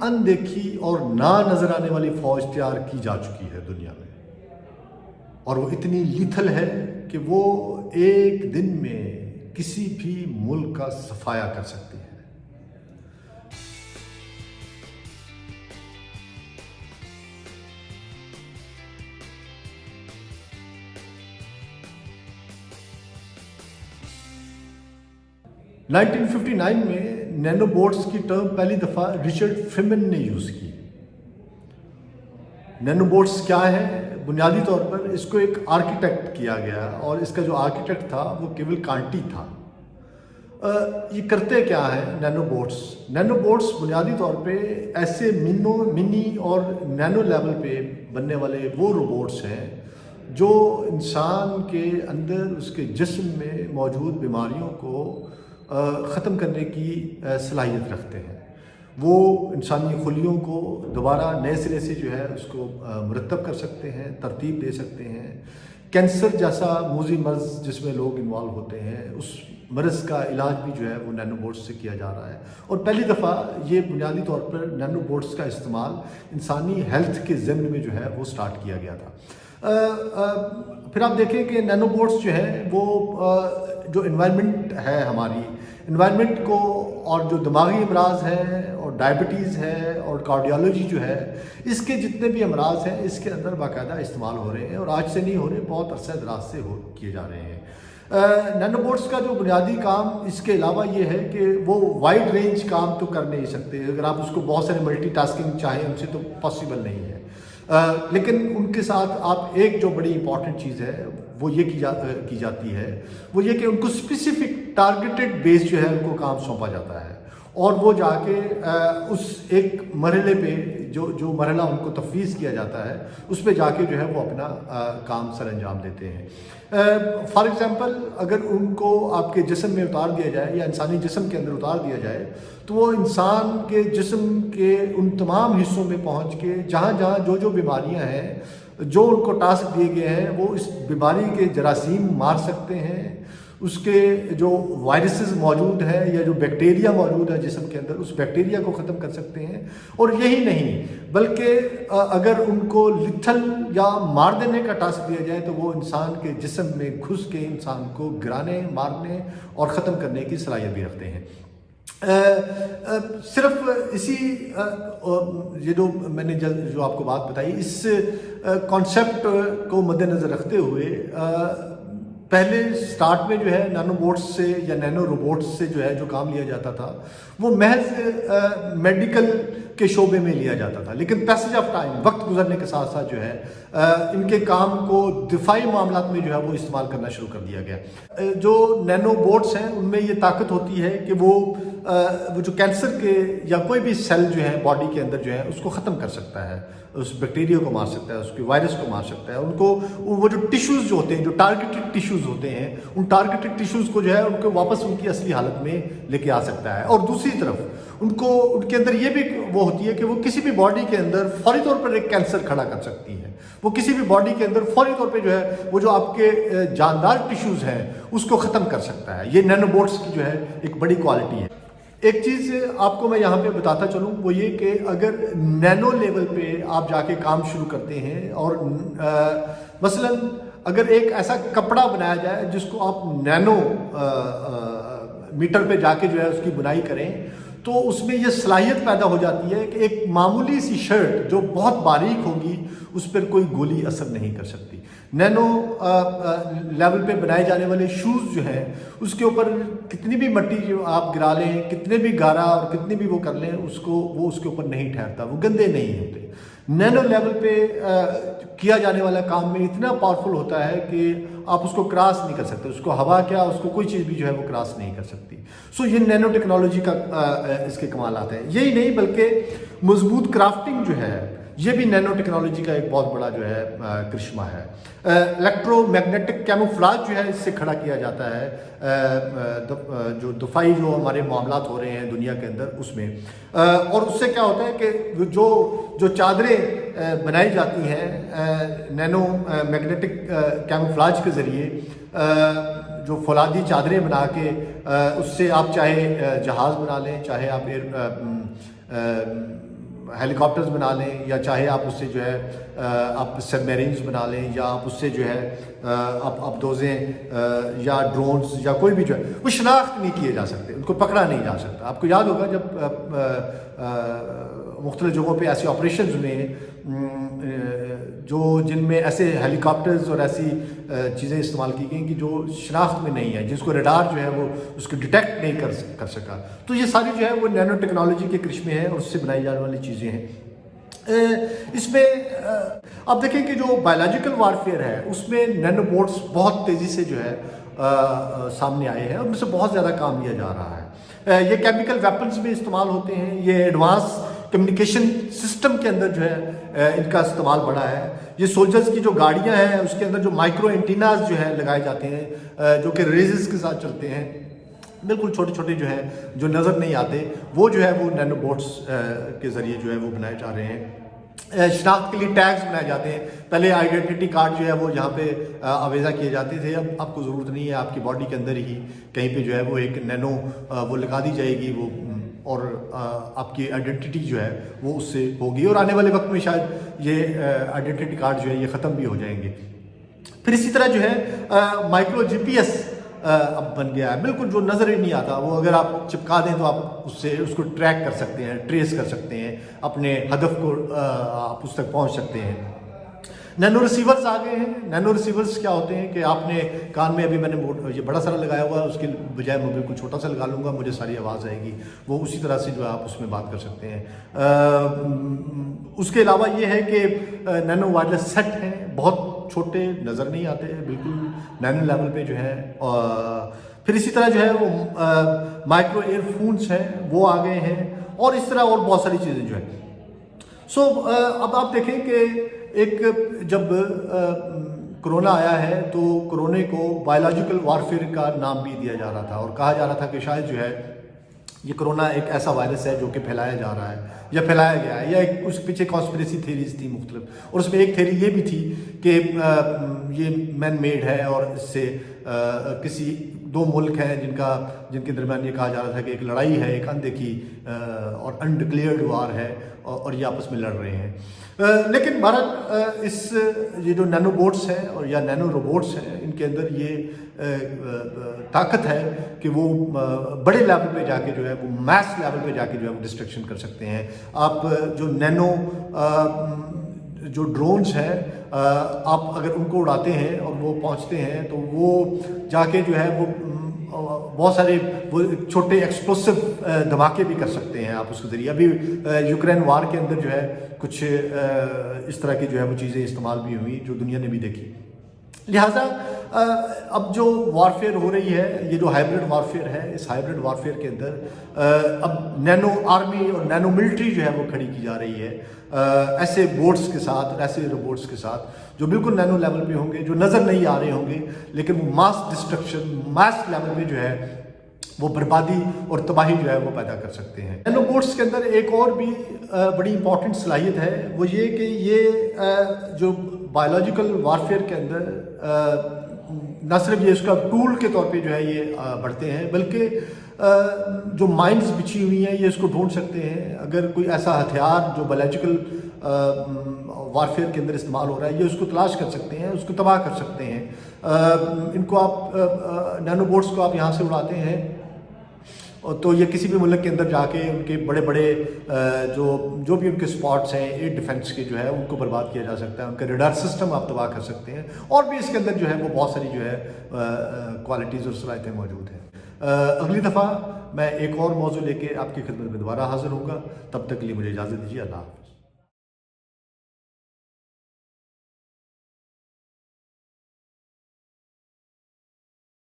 اندیکھی اور نہ نظر آنے والی فوج تیار کی جا چکی ہے دنیا میں، اور وہ اتنی لیتھل ہے کہ وہ ایک دن میں کسی بھی ملک کا صفایا کر سکتی ہے۔ نائنٹین 59 میں نینو بوٹس کی ٹرم پہلی دفعہ رچرڈ فیمن نے یوز کی۔ نینو بوٹس کیا ہے؟ بنیادی طور پر اس کو ایک آرکیٹیکٹ کیا گیا، اور اس کا جو آرکیٹیکٹ تھا وہ کیول کانٹی تھا۔ یہ کرتے کیا ہے نینو بوٹس؟ نینو بوٹس بنیادی طور پہ ایسے منی اور نینو لیول پہ بننے والے وہ روبوٹس ہیں جو انسان کے اندر اس کے جسم میں موجود بیماریوں کو ختم کرنے کی صلاحیت رکھتے ہیں۔ وہ انسانی خلیوں کو دوبارہ نئے سرے سے جو ہے اس کو مرتب کر سکتے ہیں، ترتیب دے سکتے ہیں۔ کینسر جیسا موذی مرض جس میں لوگ انوالو ہوتے ہیں، اس مرض کا علاج بھی جو ہے وہ نینو بوٹس سے کیا جا رہا ہے، اور پہلی دفعہ یہ بنیادی طور پر نینو بوٹس کا استعمال انسانی ہیلتھ کے ضمن میں جو ہے وہ سٹارٹ کیا گیا تھا۔ پھر آپ دیکھیں کہ نینو بوٹس جو ہے وہ جو انوائرمنٹ ہے، ہماری انوائرمنٹ کو، اور جو دماغی امراض ہیں اور ڈائبٹیز ہے اور کارڈیالوجی جو ہے، اس کے جتنے بھی امراض ہیں اس کے اندر باقاعدہ استعمال ہو رہے ہیں، اور آج سے نہیں ہو رہے، بہت عرصہ دراز سے کیے جا رہے ہیں۔ نینو بوٹس کا جو بنیادی کام اس کے علاوہ یہ ہے کہ وہ وائڈ رینج کام تو کر نہیں سکتے، اگر آپ اس کو بہت سارے ملٹی ٹاسکنگ چاہیں ان سے تو پاسبل نہیں ہے، لیکن ان کے ساتھ آپ ایک جو بڑی امپورٹنٹ چیز ہے وہ یہ کی جاتی ہے، وہ یہ کہ ان کو اسپیسیفک ٹارگیٹڈ بیس جو ہے ان کو کام سونپا جاتا ہے، اور وہ جا کے اس ایک مرحلے پہ جو مرحلہ ان کو تفویض کیا جاتا ہے اس پہ جا کے جو ہے وہ اپنا کام سر انجام دیتے ہیں۔ فار ایگزامپل، اگر ان کو آپ کے جسم میں اتار دیا جائے یا انسانی جسم کے اندر اتار دیا جائے تو وہ انسان کے جسم کے ان تمام حصوں میں پہنچ کے جہاں جہاں جو بیماریاں ہیں، جو ان کو ٹاسک دیے گئے ہیں، وہ اس بیماری کے جراثیم مار سکتے ہیں، اس کے جو وائرسز موجود ہیں یا جو بیکٹیریا موجود ہے جسم کے اندر، اس بیکٹیریا کو ختم کر سکتے ہیں۔ اور یہی نہیں بلکہ اگر ان کو لتھل یا مار دینے کا ٹاسک دیا جائے تو وہ انسان کے جسم میں گھس کے انسان کو گرانے، مارنے اور ختم کرنے کی صلاحیت بھی رکھتے ہیں۔ صرف اسی یہ جو میں نے جو آپ کو بات بتائی، اس کانسیپٹ کو مد نظر رکھتے ہوئے پہلے سٹارٹ میں جو ہے نینو بوٹس سے یا نینو روبوٹس سے جو ہے جو کام لیا جاتا تھا وہ محض میڈیکل کے شعبے میں لیا جاتا تھا، لیکن پیسج آف ٹائم، وقت گزرنے کے ساتھ ساتھ جو ہے ان کے کام کو دفاعی معاملات میں جو ہے وہ استعمال کرنا شروع کر دیا گیا۔ جو نینو بوٹس ہیں ان میں یہ طاقت ہوتی ہے کہ وہ جو کینسر کے یا کوئی بھی سیل جو ہے باڈی کے اندر جو ہے اس کو ختم کر سکتا ہے، اس بیکٹیریا کو مار سکتا ہے، اس کے وائرس کو مار سکتا ہے، ان کو وہ جو ٹیشوز جو ہوتے ہیں، جو ٹارگیٹڈ ٹیشوز ہوتے ہیں، ان ٹارگیٹڈ ٹیشوز کو جو ہے ان کو واپس ان کی اصلی حالت میں لے کے آ سکتا ہے۔ اور دوسری طرف ان کے اندر یہ بھی وہ ہوتی ہے کہ وہ کسی بھی باڈی کے اندر فوری طور پر ایک کینسر کھڑا کر سکتی ہے، وہ کسی بھی باڈی کے اندر فوری طور پہ جو ہے وہ جو آپ کے جاندار ٹیشوز ہیں اس کو ختم کر سکتا ہے۔ یہ نینو بوٹس کی جو ہے ایک بڑی کوالٹی ہے۔ ایک چیز آپ کو میں یہاں پہ بتاتا چلوں، وہ یہ کہ اگر نینو لیول پہ آپ جا کے کام شروع کرتے ہیں، اور مثلا اگر ایک ایسا کپڑا بنایا جائے جس کو آپ نینو میٹر پہ جا کے جو ہے اس کی بنائی کریں، تو اس میں یہ صلاحیت پیدا ہو جاتی ہے کہ ایک معمولی سی شرٹ جو بہت باریک ہوگی اس پر کوئی گولی اثر نہیں کر سکتی۔ نینو لیول پہ بنائے جانے والے شوز جو ہیں اس کے اوپر کتنی بھی مٹی جو آپ گرا لیں، کتنے بھی گارا اور کتنے بھی وہ کر لیں، وہ اس کے اوپر نہیں ٹھہرتا، وہ گندے نہیں ہوتے۔ نینو لیول پہ کیا جانے والا کام میں اتنا پاورفل ہوتا ہے کہ آپ اس کو کراس نہیں کر سکتے، اس کو ہوا کیا، اس کو کوئی چیز بھی جو ہے وہ کراس نہیں کر سکتی۔ سو یہ نینو ٹیکنالوجی کا اس کے کمالات ہیں۔ یہی نہیں بلکہ مضبوط کرافٹنگ جو ہے یہ بھی نینو ٹیکنالوجی کا ایک بہت بڑا جو ہے کرشمہ ہے۔ الیکٹرو میگنیٹک کیموفلاج جو ہے اس سے کھڑا کیا جاتا ہے جو دفاعی جو ہمارے معاملات ہو رہے ہیں دنیا کے اندر اس میں، اور اس سے کیا ہوتا ہے کہ جو چادریں بنائی جاتی ہیں نینو میگنیٹک کیموفلاج کے ذریعے، جو فولادی چادریں بنا کے اس سے آپ چاہے جہاز بنا لیں، چاہے آپ ہیلی کاپٹرز بنا لیں یا چاہے آپ اس سے جو ہے آپ سب میرینز بنا لیں یا آپ اس سے جو ہے آپ دوزیں یا ڈرونز یا کوئی بھی جو ہے وہ شناخت نہیں کیے جا سکتے، ان کو پکڑا نہیں جا سکتا۔ آپ کو یاد ہوگا جب مختلف جگہوں پہ ایسے آپریشنز ہوئے ہیں جن میں ایسے ہیلی کاپٹرز اور ایسی چیزیں استعمال کی گئیں کہ جو شناخت میں نہیں ہے، جس کو ریڈار جو ہے وہ اس کو ڈیٹیکٹ نہیں کر سکا۔ تو یہ ساری جو ہے وہ نینو ٹیکنالوجی کے کرشمے ہیں اور اس سے بنائی جانے والی چیزیں ہیں۔ اس میں آپ دیکھیں کہ جو بایولوجیکل وارفیئر ہے اس میں نینو بوٹس بہت تیزی سے جو ہے سامنے آئے ہیں اور ان سے بہت زیادہ کام لیا جا رہا ہے۔ یہ کیمیکل ویپنز میں استعمال ہوتے ہیں، یہ ایڈوانس کمیونیکیشن سسٹم کے اندر جو ہے ان کا استعمال بڑا ہے۔ یہ سولجرز کی جو گاڑیاں ہیں اس کے اندر جو مائکرو اینٹیناز جو ہے لگائے جاتے ہیں جو کہ ریزز کے ساتھ چلتے ہیں، بالکل چھوٹے چھوٹے جو ہیں جو نظر نہیں آتے، وہ جو ہے وہ نینو بوٹس کے ذریعے جو ہے وہ بنائے جا رہے ہیں۔ شناخت کے لیے ٹیگز بنائے جاتے ہیں۔ پہلے آئیڈینٹی کارڈ جو ہے وہ یہاں پہ آویزہ کیے جاتے تھے، اب آپ کو ضرورت نہیں ہے، آپ کی باڈی کے اندر ہی کہیں پہ جو ہے وہ ایک نینو وہ لگا دی جائے گی، وہ اور آپ کی آئیڈینٹی جو ہے وہ اس سے ہوگی، اور آنے والے وقت میں شاید یہ آئیڈینٹی کارڈ جو ہے یہ ختم بھی ہو جائیں گے۔ پھر اسی طرح جو ہے مائکرو جی پی ایس اب بن گیا ہے، بالکل جو نظر ہی نہیں آتا، وہ اگر آپ چپکا دیں تو آپ اس کو ٹریک کر سکتے ہیں، ٹریس کر سکتے ہیں، اپنے ہدف کو آپ اس تک پہنچ سکتے ہیں۔ نینو ریسیورز آ گئے ہیں۔ نینو ریسیورز کیا ہوتے ہیں کہ آپ نے کان میں، ابھی میں نے یہ بڑا سارا لگایا ہوا ہے، اس کے بجائے میں بالکل چھوٹا سا لگا لوں گا، مجھے ساری آواز آئے گی، وہ اسی طرح سے جو ہے آپ اس میں بات کر سکتے ہیں۔ اس کے علاوہ یہ ہے کہ نینو وائرلیس سیٹ ہیں، بہت چھوٹے، نظر نہیں آتے، بالکل نینو لیول پہ جو ہے۔ پھر اسی طرح جو ہے وہ مائکرو ایئر فونس ہیں، وہ آ گئے ہیں، اور اس طرح اور بہت ساری چیزیں جو ہیں۔ اب آپ دیکھیں کہ ایک جب کرونا آیا ہے تو کرونے کو بایولوجیکل وارفیئر کا نام بھی دیا جا رہا تھا، اور کہا جا رہا تھا کہ شاید جو ہے یہ کرونا ایک ایسا وائرس ہے جو کہ پھیلایا جا رہا ہے یا پھیلایا گیا ہے، یا اس پیچھے کانسپریسی تھیریز تھی مختلف، اور اس میں ایک تھیری یہ بھی تھی کہ یہ مین میڈ ہے، اور اس سے کسی دو ملک ہیں جن کے درمیان یہ کہا جا رہا تھا کہ ایک لڑائی ہے، ایک اندیکھی اور انڈکلیئرڈ وار ہے، اور یہ آپس میں لڑ رہے ہیں۔ لیکن بہرحال یہ جو نینو بوٹس ہیں اور یا نینو روبوٹس ہیں، ان کے اندر یہ طاقت ہے کہ وہ بڑے لیول پہ جا کے جو ہے وہ میس لیول پہ جا کے جو ہے وہ ڈسٹرکشن کر سکتے ہیں۔ آپ جو نینو جو ڈرونز ہیں، آپ اگر ان کو اڑاتے ہیں اور وہ پہنچتے ہیں تو وہ جا کے جو ہے وہ بہت سارے وہ چھوٹے ایکسپلوسو دھماکے بھی کر سکتے ہیں آپ اس کے ذریعے۔ ابھی یوکرین وار کے اندر جو ہے کچھ اس طرح کی جو ہے وہ چیزیں استعمال بھی ہوئی جو دنیا نے بھی دیکھی۔ لہٰذا اب جو وارفیئر ہو رہی ہے، یہ جو ہائبرڈ وارفیئر ہے، اس ہائبرڈ وارفیئر کے اندر اب نینو آرمی اور نینو ملٹری جو ہے وہ کھڑی کی جا رہی ہے، ایسے بوٹس کے ساتھ اور ایسے روبوٹس کے ساتھ جو بالکل نینو لیول پہ ہوں گے، جو نظر نہیں آ رہے ہوں گے، لیکن وہ ماس ڈسٹرکشن، ماس لیول پہ جو ہے وہ بربادی اور تباہی جو ہے وہ پیدا کر سکتے ہیں۔ نینو بوٹس کے اندر ایک اور بھی بڑی امپورٹنٹ صلاحیت ہے، وہ یہ کہ یہ جو بایولوجیکل وارفیئر کے اندر نہ صرف یہ اس کا ٹول کے طور پہ جو ہے یہ بڑھتے ہیں، بلکہ جو مائنز بچھی ہوئی ہیں یہ اس کو ڈھونڈ سکتے ہیں۔ اگر کوئی ایسا ہتھیار جو بایولوجیکل وارفیئر کے اندر استعمال ہو رہا ہے، یہ اس کو تلاش کر سکتے ہیں، اس کو تباہ کر سکتے ہیں۔ ان کو آپ نینو بوٹس کو آپ یہاں سے اڑاتے ہیں تو یہ کسی بھی ملک کے اندر جا کے ان کے بڑے بڑے جو بھی ان کے سپاٹس ہیں ایئر ڈیفنس کے جو ہے ان کو برباد کیا جا سکتا ہے، ان کا ریڈار سسٹم آپ تباہ کر سکتے ہیں، اور بھی اس کے اندر جو ہے وہ بہت ساری جو ہے کوالٹیز اور صلاحیتیں موجود ہیں۔ اگلی دفعہ میں ایک اور موضوع لے کے آپ کی خدمت میں دوبارہ حاضر ہوں گا، تب تک کے لیے مجھے اجازت دیجیے، اللہ حافظ۔